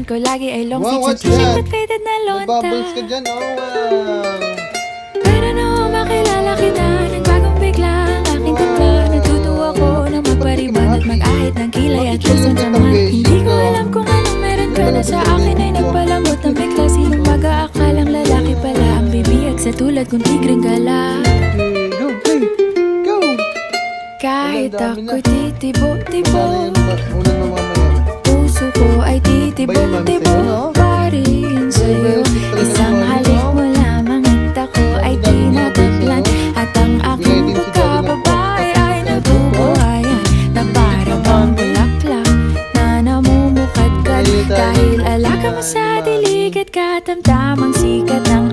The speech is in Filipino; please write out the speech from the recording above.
ko lagi ay long Wow, sleeves what's and t-shirt that? at faded na May lonta. bubbles ka dyan, oh wow. Pero nung makilala kita, nagbagong bigla ang aking timpla. Natutuwa ko na magpariban at mag-ahit ng kilay at lison sa mat. Hindi ko alam kung anong meron ka na sa akin ay nagpalamot ng bigla. Sinong mag-aakalang lalaki pala ang bibiyag sa tulad kong tigring gala. Okay, go, hey, go. Kahit Wala, dami ako'y na. titibo-tibo, Sana yan, unang mamamaya. puso ko ay titibo-tibo pa rin sa'yo. Isang halik mo lamang at ako ay tinatablan. At ang aking pagkababae ay nabubuhayan na para bang bulaklak na namumukadkad. Dahil alaga mo sa dilig at katamtamang sikat ng